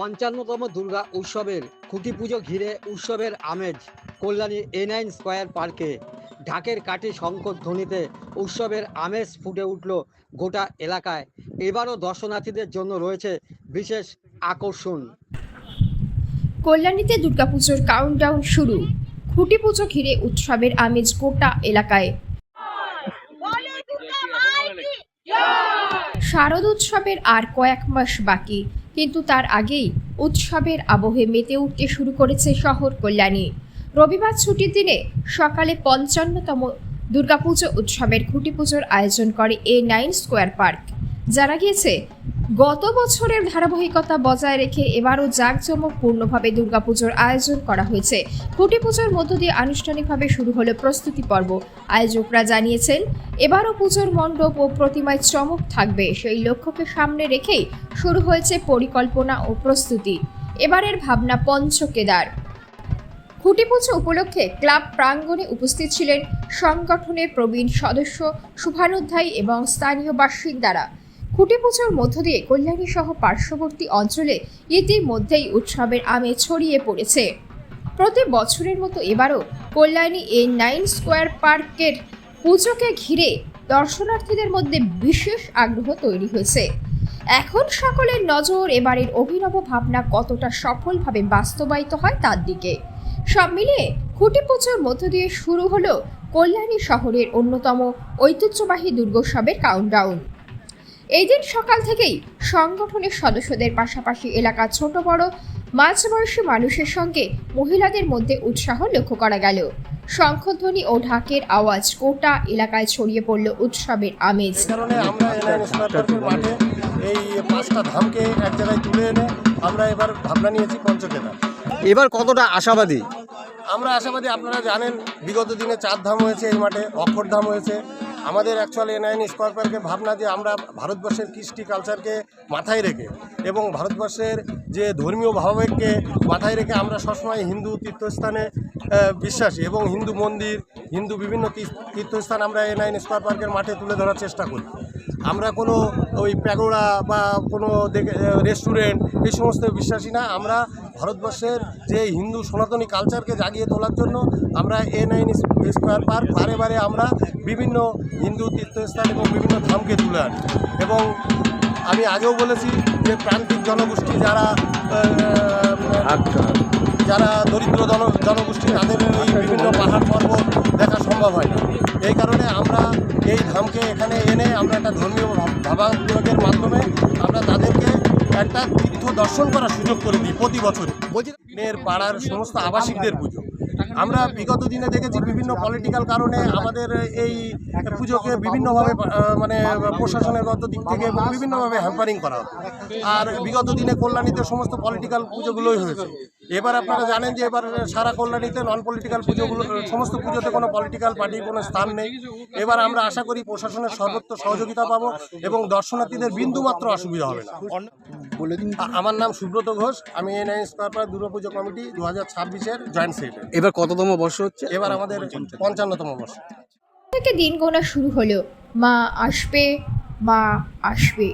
৫৫তম দুর্গা উৎসবের খুঁটি পুজো ঘিরে উৎসবের আমেজ কল্যাণী A9 স্কয়ার পার্কে। ঢাকের কাঠি শঙ্খ ধ্বনিতে উৎসবের আমেজ ফুটে উঠল গোটা এলাকায়। এবারও দর্শনার্থীদের জন্য রয়েছে বিশেষ আকর্ষণ। কল্যাণীতে দুর্গাপুজোর কাউন্টডাউন শুরু। খুঁটি পুজো ঘিরে উৎসবের আমেজ গোটা এলাকায়। শারদ উৎসবের আর কয়েক মাস বাকি, কিন্তু তার আগেই উৎসবের আবহে মেতে উঠতে শুরু করেছে শহর কল্যাণী। রবিবার ছুটির দিনে সকালে ৫৫তম দুর্গাপুজো উৎসবের খুঁটি পুজোর আয়োজন করে A9 স্কয়ার পার্ক। জানা গিয়েছে, গত বছরের ধারাবাহিকতা বজায় রেখে এবারও জাঁকজমকপূর্ণভাবে দুর্গাপুজোর আয়োজন করা হয়েছে। খুঁটি পুজোর মধ্য দিয়ে আনুষ্ঠানিকভাবে শুরু হলো প্রস্তুতি পর্ব। আয়োজকরা জানিয়েছেন, এবারও পুজোর মণ্ডপ ও প্রতিমায় চমক থাকবে। সেই লক্ষ্যকে সামনে রেখেই শুরু হয়েছে পরিকল্পনা ও প্রস্তুতি। এবারের ভাবনা পঞ্চকেদার। খুঁটি পুজো উপলক্ষে ক্লাব প্রাঙ্গণে উপস্থিত ছিলেন সংগঠনের প্রবীণ সদস্য, শুভানুধ্যায়ী এবং স্থানীয় বাসিন্দারা। খুঁটি পুজোর মধ্য দিয়ে কল্যাণী সহ পার্শ্ববর্তী অঞ্চলে ইতিমধ্যেই উৎসবের আমেজ ছড়িয়ে পড়েছে। প্রতি বছরের মতো এবারও কল্যাণী A9 স্কয়ার পার্কের পুজোকে ঘিরে দর্শনার্থীদের মধ্যে বিশেষ আগ্রহ তৈরি হয়েছে। এখন সকলের নজর এবারের অভিনব ভাবনা কতটা সফলভাবে বাস্তবায়িত হয় তার দিকে। সব মিলিয়ে খুঁটি পুজোর মধ্য দিয়ে শুরু হলো কল্যাণী শহরের অন্যতম ঐতিহ্যবাহী দুর্গোৎসবের কাউন্টডাউন। এই দিন সকাল থেকেই সংগঠনের সদস্যদের পাশাপাশি এলাকার ছোট বড় মাঝবয়সী মানুষের সঙ্গে মহিলাদের মধ্যে উৎসাহ লক্ষ্য করা গেল। শঙ্খধ্বনি ও ঢাকের আওয়াজ গোটা এলাকায় ছড়িয়ে পড়ল উৎসবের আমেজ। কারণে আমরা A9 স্কয়ার পার্কের মাঠে এই 5টা ধামকে এক জায়গায় তুলে এনে আমরা এবার ভাবনা নিয়েছি পঞ্চকেদার। এবার কতটা আশাবাদী? আমরা আশাবাদী। আপনারা জানেন, বিগত দিনে 4 ধাম হয়েছে এই মাঠে, অক্ষরধাম হয়েছে। আমাদের অ্যাকচুয়ালি A9 স্কয়ার পার্কের ভাবনা যে আমরা ভারতবর্ষের কৃষ্টি কালচারকে মাথায় রেখে এবং ভারতবর্ষের যে ধর্মীয় ভাবাবেগকে মাথায় রেখে আমরা সবসময় হিন্দু তীর্থস্থানে বিশ্বাসী এবং হিন্দু মন্দির, হিন্দু বিভিন্ন তীর্থস্থান আমরা A9 স্কয়ার পার্কের মাঠে তুলে ধরার চেষ্টা করি। আমরা কোনো ওই প্যাগোডা বা কোনো রেস্টুরেন্ট এই সমস্ত বিশ্বাসী না। আমরা ভারতবর্ষের যে হিন্দু সনাতনী কালচারকে জাগিয়ে তোলার জন্য আমরা A9 স্কয়ার পার্ক বারে বারে আমরা বিভিন্ন হিন্দু তীর্থস্থান এবং বিভিন্ন ধামকে তুলে আনি। এবং আমি আগেও বলেছি যে প্রান্তিক জনগোষ্ঠী যারা দরিদ্র জনগোষ্ঠী, তাদের এই বিভিন্ন পাহাড় পর্বত দেখা সম্ভব হয় না। এই কারণে আমরা এই ধামকে এখানে এনে আমরা একটা ধর্মীয় ভাবাবেগের মাধ্যমে আমরা তাদেরকে একটা তীর্থ দর্শন করার সুযোগ করে দিই প্রতি বছর। মেয়ের পাড়ার সমস্ত আবাসিকদের পুজো। আমরা বিগত দিনে দেখেছি বিভিন্ন পলিটিক্যাল কারণে আমাদের এই পুজোকে বিভিন্নভাবে মানে প্রশাসনের দিক থেকে বিভিন্নভাবে হ্যাম্পারিং করা হতো। আর বিগত দিনে কল্যাণীতে সমস্ত পলিটিক্যাল পুজোগুলোই হয়েছে। এবার আপনারা জানেন যে এবার সারা কল্যাণীতে নন পলিটিক্যাল পুজোগুলো, সমস্ত পুজোতে কোনো পলিটিক্যাল পার্টির কোনো স্থান নেই। এবার আমরা আশা করি প্রশাসনের সর্বোচ্চ সহযোগিতা পাবো এবং দর্শনার্থীদের বিন্দুমাত্র অসুবিধা হবে না। আমার নাম সুব্রত ঘোষ, আমি A9 square park Durga Puja committee 2026-এর জয়েন্ট সেক্রেটারি। এবার কততম বর্ষ হচ্ছে? এবার আমাদের 55তম বর্ষ থেকে দিন গোনা শুরু হলো। মা আসবে, মা আসবে।